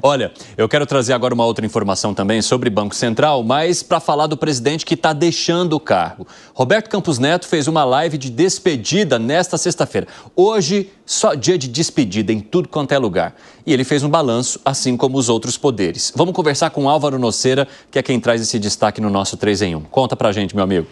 Olha, eu quero trazer agora uma outra informação também sobre Banco Central, mas para falar do presidente que está deixando o cargo. Roberto Campos Neto fez uma live de despedida nesta sexta-feira. Hoje, só dia de despedida em tudo quanto é lugar. E ele fez um balanço, assim como os outros poderes. Vamos conversar com Álvaro Noceira, que é quem traz esse destaque no nosso 3 em 1. Conta pra gente, meu amigo.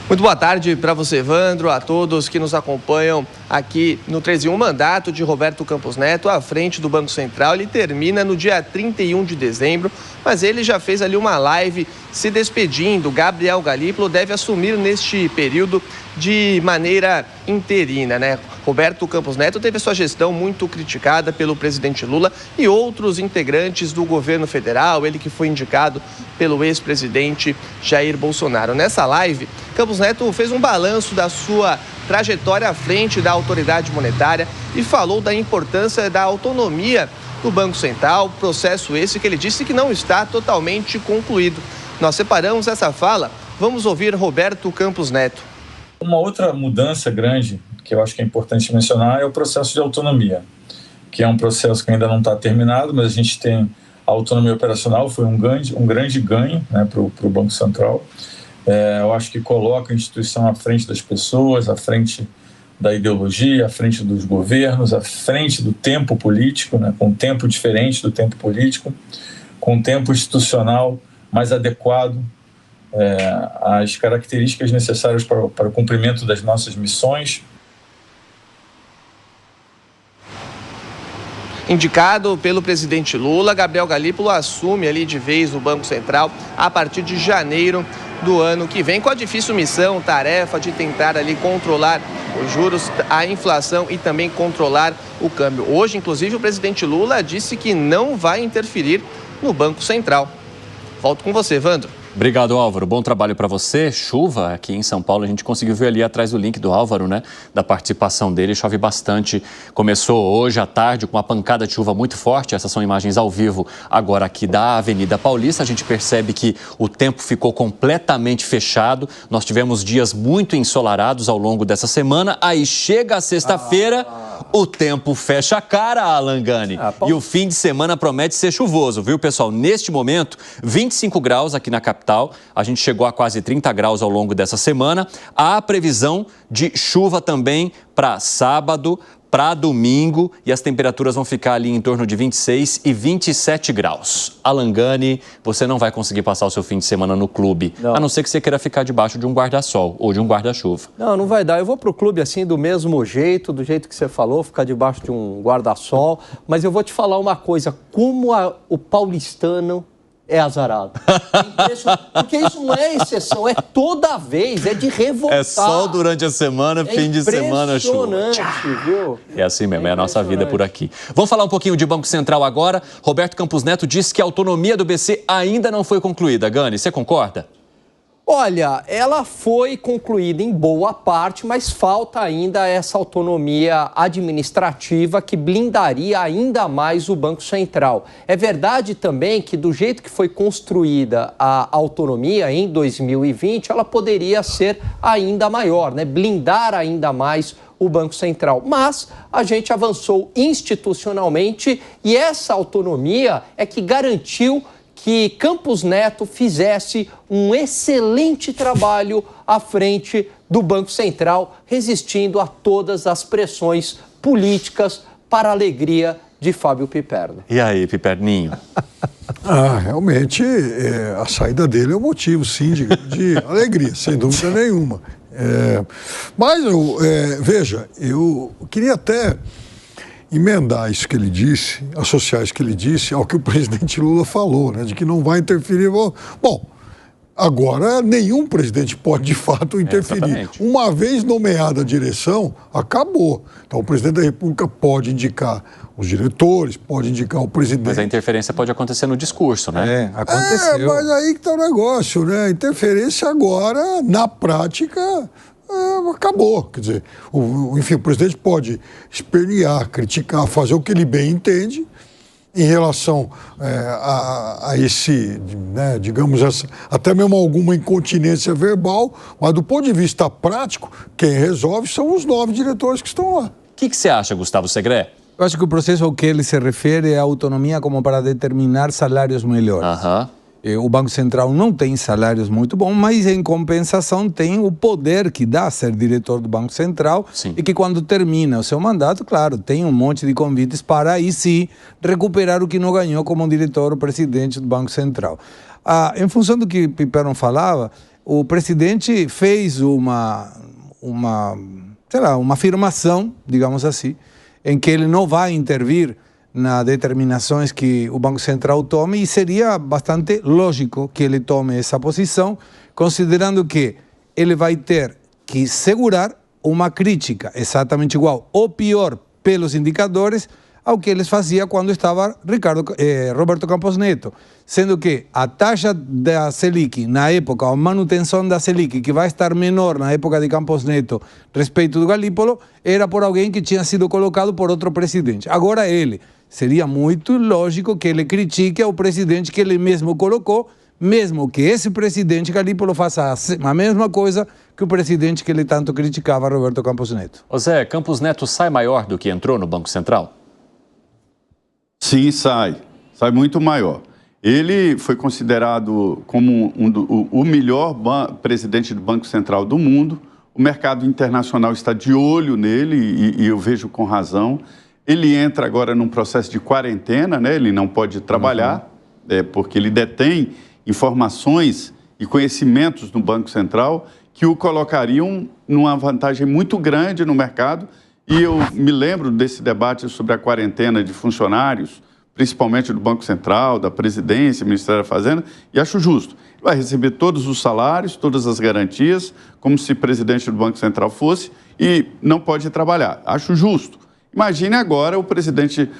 Muito boa tarde para você, Evandro, a todos que nos acompanham aqui no 3 em 1. O mandato de Roberto Campos Neto à frente do Banco Central, ele termina no dia 31 de dezembro, mas ele já fez ali uma live se despedindo. Gabriel Galípolo deve assumir neste período de maneira interina, né? Roberto Campos Neto teve sua gestão muito criticada pelo presidente Lula e outros integrantes do governo federal, ele que foi indicado pelo ex-presidente Jair Bolsonaro. Nessa live, Campos Neto fez um balanço da sua trajetória à frente da autoridade monetária e falou da importância da autonomia do Banco Central, processo esse que ele disse que não está totalmente concluído. Nós separamos essa fala, vamos ouvir Roberto Campos Neto. Uma outra mudança grande que eu acho que é importante mencionar é o processo de autonomia, que é um processo que ainda não está terminado, mas a gente tem a autonomia operacional, foi um grande ganho, né, para o Banco Central. Eu acho que coloca a instituição à frente das pessoas, à frente da ideologia, à frente dos governos, à frente do tempo político, né, com um tempo diferente do tempo político, com um tempo institucional mais adequado às características necessárias para o cumprimento das nossas missões. Indicado pelo presidente Lula, Gabriel Galípolo assume ali de vez o Banco Central a partir de janeiro do ano que vem, com a difícil missão, tarefa de tentar ali controlar os juros, a inflação e também controlar o câmbio. Hoje, inclusive, o presidente Lula disse que não vai interferir no Banco Central. Volto com você, Evandro. Obrigado, Álvaro. Bom trabalho para você. Chuva aqui em São Paulo. A gente conseguiu ver ali atrás do link do Álvaro, né? Da participação dele. Chove bastante. Começou hoje à tarde com uma pancada de chuva muito forte. Essas são imagens ao vivo agora aqui da Avenida Paulista. A gente percebe que o tempo ficou completamente fechado. Nós tivemos dias muito ensolarados ao longo dessa semana. Aí chega a sexta-feira, o tempo fecha a cara, Alan Gani. E o fim de semana promete ser chuvoso, viu, pessoal? Neste momento, 25 graus aqui na capital. A gente chegou a quase 30 graus ao longo dessa semana. Há previsão de chuva também para sábado, para domingo, e as temperaturas vão ficar ali em torno de 26 e 27 graus. Alan Gani, você não vai conseguir passar o seu fim de semana no clube, a não ser que você queira ficar debaixo de um guarda-sol ou de um guarda-chuva. Não vai dar. Eu vou pro clube assim do mesmo jeito, do jeito que você falou, ficar debaixo de um guarda-sol. Mas eu vou te falar uma coisa, como o paulistano é azarado. Porque isso não é exceção, é toda vez, é de revoltar. É sol durante a semana, fim de semana chuva. Viu? É assim mesmo, é a nossa vida por aqui. Vamos falar um pouquinho de Banco Central agora. Roberto Campos Neto disse que a autonomia do BC ainda não foi concluída. Gani, você concorda? Olha, ela foi concluída em boa parte, mas falta ainda essa autonomia administrativa que blindaria ainda mais o Banco Central. É verdade também que do jeito que foi construída a autonomia em 2020, ela poderia ser ainda maior, né? Blindar ainda mais o Banco Central. Mas a gente avançou institucionalmente e essa autonomia é que garantiu que Campos Neto fizesse um excelente trabalho à frente do Banco Central, resistindo a todas as pressões políticas para a alegria de Fábio Piperno. E aí, Piperninho? Realmente, a saída dele é um motivo, sim, de alegria, sem dúvida nenhuma. Mas, veja, eu queria até emendar isso que ele disse, associar isso que ele disse ao que o presidente Lula falou, né, de que não vai interferir. Bom, agora nenhum presidente pode de fato interferir. Uma vez nomeada a direção, acabou. Então o presidente da República pode indicar os diretores, pode indicar o presidente. Mas a interferência pode acontecer no discurso, né? Aconteceu. Mas aí que está o negócio, né? A interferência agora, na prática, acabou. Quer dizer, enfim, o presidente pode espernear, criticar, fazer o que ele bem entende em relação a esse, né, digamos, até mesmo alguma incontinência verbal, mas do ponto de vista prático, quem resolve são os 9 diretores que estão lá. O que você acha, Gustavo Segré? Eu acho que o processo ao que ele se refere é a autonomia como para determinar salários melhores. O Banco Central não tem salários muito bons, mas em compensação tem o poder que dá ser diretor do Banco Central. Sim. E que quando termina o seu mandato, claro, tem um monte de convites para aí sim recuperar o que não ganhou como diretor ou presidente do Banco Central. Em função do que Piperno falava, o presidente fez uma afirmação, digamos assim, em que ele não vai intervir nas determinações que o Banco Central tome, e seria bastante lógico que ele tome essa posição, considerando que ele vai ter que segurar uma crítica exatamente igual, ou pior, pelos indicadores, ao que eles faziam quando estava Roberto Campos Neto, sendo que a taxa da Selic, na época, a manutenção da Selic, que vai estar menor na época de Campos Neto respeito do Galípolo, era por alguém que tinha sido colocado por outro presidente. Agora ele, seria muito lógico que ele critique ao presidente que ele mesmo colocou, mesmo que esse presidente Galípolo faça a mesma coisa que o presidente que ele tanto criticava, Roberto Campos Neto. Ô Zé, Campos Neto sai maior do que entrou no Banco Central? Sim, sai muito maior. Ele foi considerado como o melhor presidente do Banco Central do mundo. O mercado internacional está de olho nele e eu vejo com razão. Ele entra agora num processo de quarentena, né? Ele não pode trabalhar, porque ele detém informações e conhecimentos no Banco Central que o colocariam numa vantagem muito grande no mercado. E eu me lembro desse debate sobre a quarentena de funcionários, principalmente do Banco Central, da Presidência, Ministério da Fazenda, e acho justo. Ele vai receber todos os salários, todas as garantias, como se presidente do Banco Central fosse, e não pode trabalhar. Acho justo. Imagine agora o presidente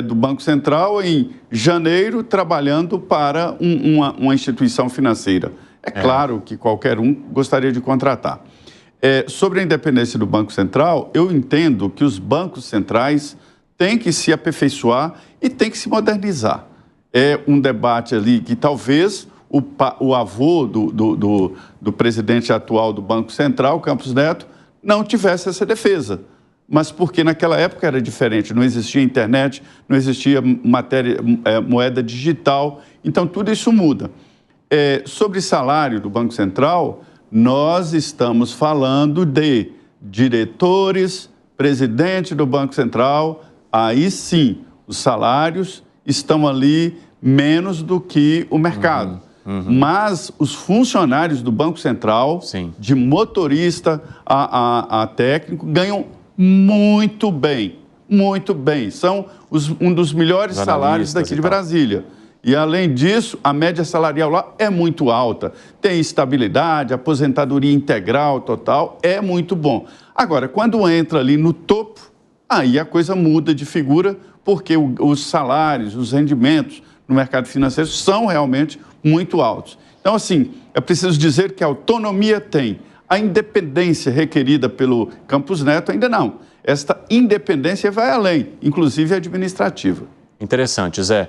do Banco Central em janeiro trabalhando para uma instituição financeira. É claro que qualquer um gostaria de contratar. Sobre a independência do Banco Central, eu entendo que os bancos centrais têm que se aperfeiçoar e têm que se modernizar. É um debate ali que talvez o avô do presidente atual do Banco Central, Campos Neto, não tivesse essa defesa. Mas porque naquela época era diferente, não existia internet, não existia moeda digital, então tudo isso muda. Sobre salário do Banco Central, nós estamos falando de diretores, presidente do Banco Central, aí sim, os salários estão ali menos do que o mercado. Mas os funcionários do Banco Central, sim, de motorista a técnico, ganham muito bem, muito bem. São um dos melhores salários daqui de Brasília. E, além disso, a média salarial lá é muito alta. Tem estabilidade, aposentadoria integral, total, é muito bom. Agora, quando entra ali no topo, aí a coisa muda de figura, porque os salários, os rendimentos no mercado financeiro são realmente muito altos. Então, assim, é preciso dizer que a autonomia tem. A independência requerida pelo Campos Neto ainda não. Esta independência vai além, inclusive administrativa. Interessante, Zé.